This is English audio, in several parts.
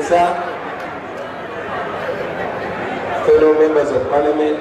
Sir, fellow members of Parliament,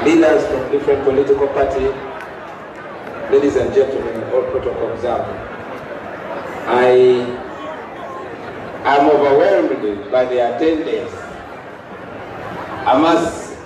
leaders from different political parties, ladies and gentlemen, all protocol observed. I am overwhelmed by the attendance. I must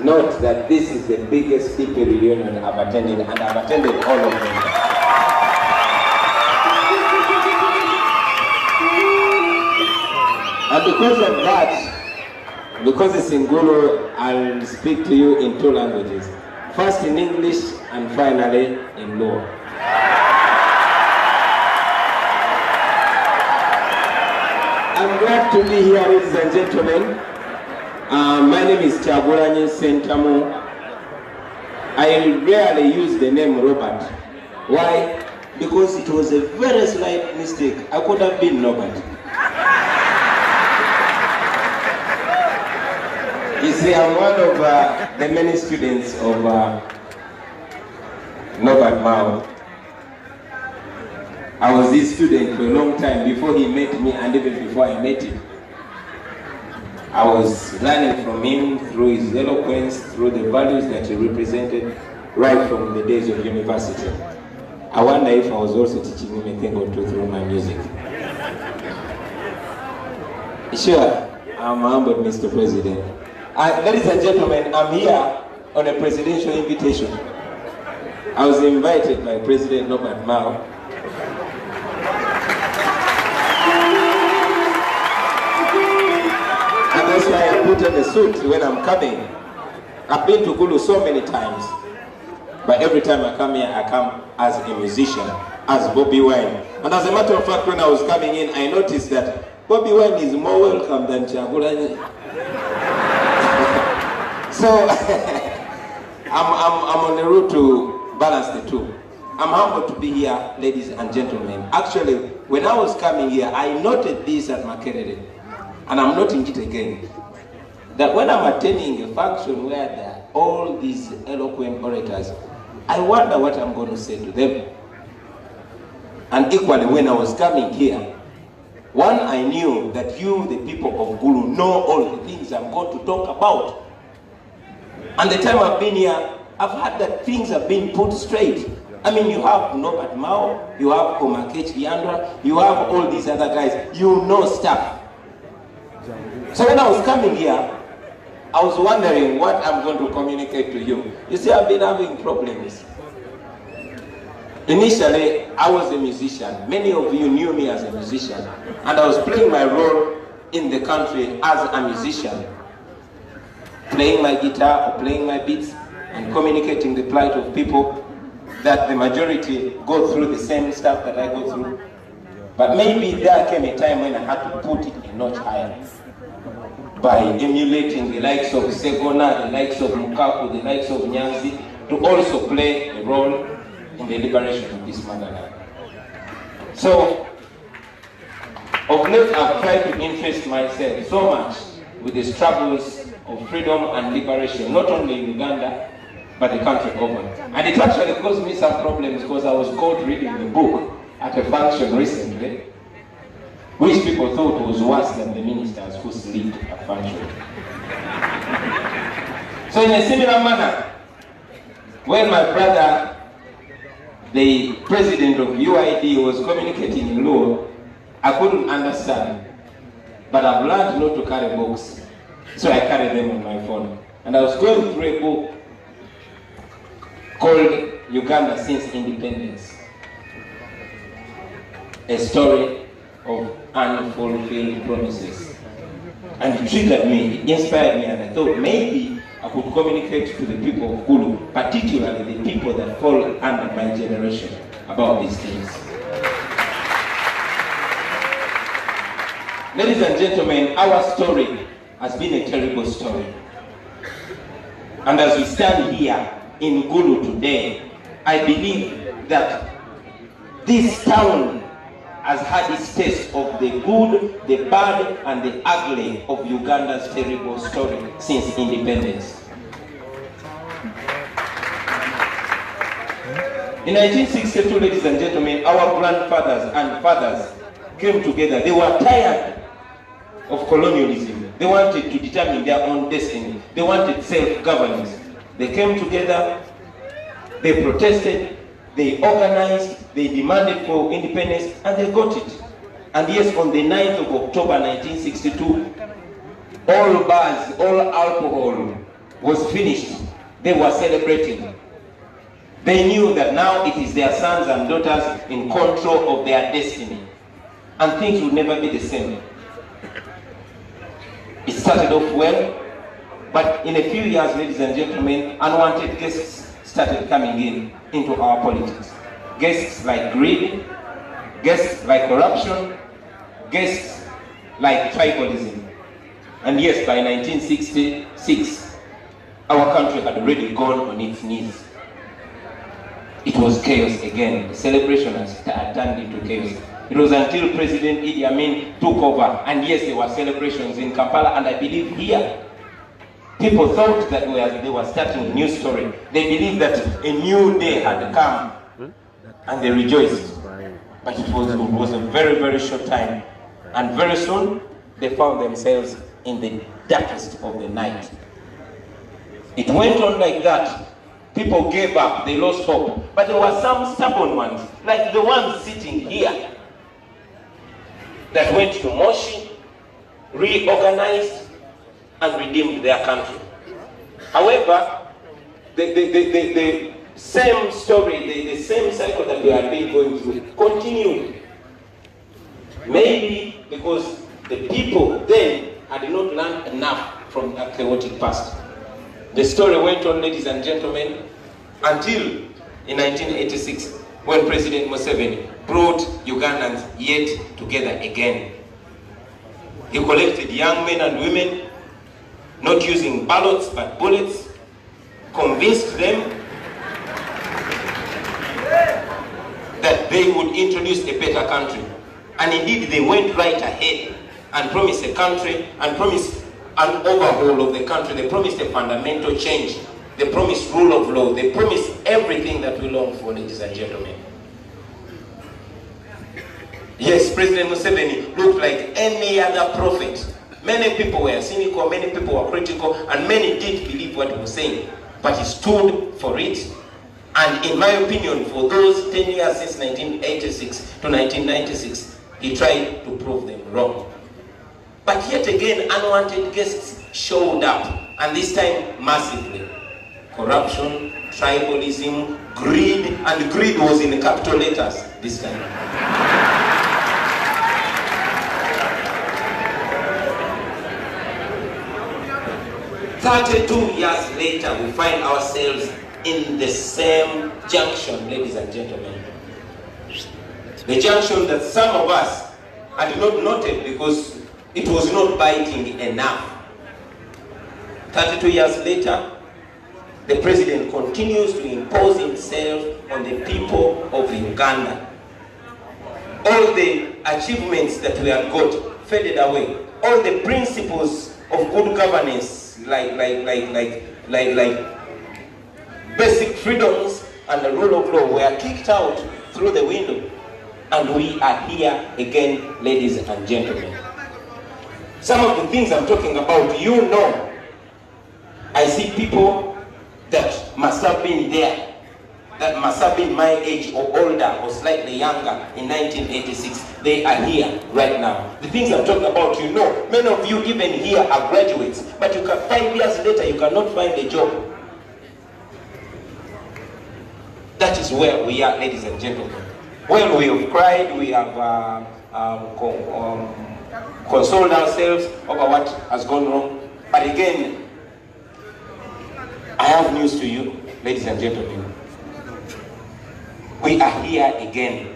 note that this is the biggest people reunion I've attended, and I've attended all of them. And because of that, because it's in Gulu, I'll speak to you in two languages. First in English and finally in Luo. I'm glad to be here, ladies and gentlemen. My name is Kyagulanyi Ssentamu. I rarely use the name Robert. Why? Because it was a very slight mistake. I could have been Robert. You see, I'm one of the many students of Robert Mao. I was his student for a long time before he met me, and even before I met him. I was learning from him through his eloquence, through the values that he represented right from the days of university. I wonder if I was also teaching him a thing or two through my music. Sure, I'm humbled, Mr. President. Ladies and gentlemen, I'm here on a presidential invitation. I was invited by President Robert Mao. And that's why I put on a suit when I'm coming. I've been to Gulu so many times, but every time I come here, I come as a musician, as Bobi Wine. And as a matter of fact, when I was coming in, I noticed that Bobi Wine is more welcome than Kyagulanyi. So, I'm on the route to balance the two. I'm humbled to be here, ladies and gentlemen. Actually, when I was coming here, I noted this at Makerere, and I'm noting it again, that when I'm attending a function where there are all these eloquent orators, I wonder what I'm going to say to them. And equally, when I was coming here, one, I knew that you, the people of Gulu, know all the things I'm going to talk about. And the time I've been here, I've heard that things have been put straight. I mean, you have Robert Mao, you have Komakechi Yandra, you have all these other guys, you know stuff. So when I was coming here, I was wondering what I'm going to communicate to you. You see, I've been having problems. Initially, I was a musician. Many of you knew me as a musician. And I was playing my role in the country as a musician. Playing my guitar or playing my beats and communicating the plight of people that the majority go through the same stuff that I go through. But maybe there came a time when I had to put it a notch higher by emulating the likes of Segona, the likes of Mukaku, the likes of Nyanzi, to also play a role in the liberation of this motherland. So, of late I've tried to interest myself so much with the struggles of freedom and liberation, not only in Uganda, but the country over. And it actually caused me some problems because I was caught reading the book at a function recently, which people thought was worse than the ministers who sleep at function. So in a similar manner, when my brother, the president of UID, was communicating in Luo, I couldn't understand. But I've learned not to carry books. So I carried them on my phone. And I was going through a book called Uganda Since Independence. A story of unfulfilled promises. And it triggered me, it inspired me, and I thought maybe I could communicate to the people of Gulu, particularly the people that fall under my generation, about these things. Ladies and gentlemen, our story has been a terrible story. And as we stand here in Gulu today, I believe that this town has had its taste of the good, the bad, and the ugly of Uganda's terrible story since independence. In 1962, ladies and gentlemen, our grandfathers and fathers came together. They were tired of colonialism. They wanted to determine their own destiny. They wanted self-governance. They came together, they protested, they organized, they demanded for independence, and they got it. And yes, on the 9th of October 1962, all bars, all alcohol was finished. They were celebrating. They knew that now it is their sons and daughters in control of their destiny. And things would never be the same. It started off well, but in a few years, ladies and gentlemen, unwanted guests started coming into our politics. Guests like greed, guests like corruption, guests like tribalism. And yes, by 1966, our country had already gone on its knees. It was chaos again. The celebration had turned into chaos. It was until President Idi Amin took over, and yes, there were celebrations in Kampala, and I believe here, people thought that they were starting a new story. They believed that a new day had come, and they rejoiced. But it was a very, very short time, and very soon, they found themselves in the darkest of the night. It went on like that. People gave up, they lost hope. But there were some stubborn ones, like the ones sitting here, that went to Moshi, reorganized, and redeemed their country. However, the same story, the same cycle that we have been going through continued. Maybe because the people then had not learned enough from a chaotic past. The story went on, ladies and gentlemen, until in 1986, when President Museveni brought Ugandans yet together again. He collected young men and women, not using ballots but bullets, convinced them that they would introduce a better country. And indeed, they went right ahead and promised a country, and promised an overhaul of the country. They promised a fundamental change. They promised rule of law. They promised everything that we long for, ladies and gentlemen. Yes, President Museveni looked like any other prophet. Many people were cynical, many people were critical, and many did believe what he was saying. But he stood for it. And in my opinion, for those 10 years since 1986 to 1996, he tried to prove them wrong. But yet again, unwanted guests showed up, and this time massively. Corruption, tribalism, greed, and greed was in capital letters this time. 32 years later, we find ourselves in the same junction, ladies and gentlemen. The junction that some of us had not noted because it was not biting enough. 32 years later, the president continues to impose himself on the people of Uganda. All the achievements that we had got faded away. All the principles of good governance, like basic freedoms and the rule of law, were kicked out through the window. And we are here again, ladies and gentlemen. Some of the things I'm talking about, you know. I see people that must have been there, that must have been my age or older or slightly younger in 1986. They are here right now. The things I'm talking about, you know. Many of you even here are graduates, but you can 5 years later, you cannot find a job. That is where we are, ladies and gentlemen. Well, we have cried, we have consoled ourselves over what has gone wrong. But again, I have news to you, ladies and gentlemen. We are here again.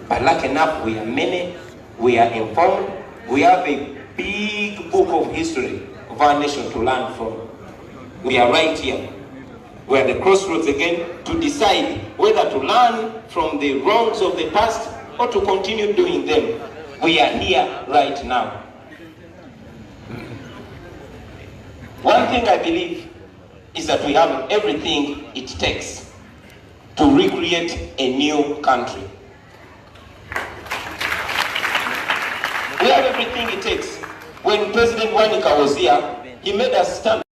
But lucky enough, we are many, we are informed, we have a big book of history of our nation to learn from. We are right here. We are at the crossroads again to decide whether to learn from the wrongs of the past or to continue doing them. We are here right now. One thing I believe is that we have everything it takes to recreate a new country. We have everything it takes. When President Wanika was here, he made us stand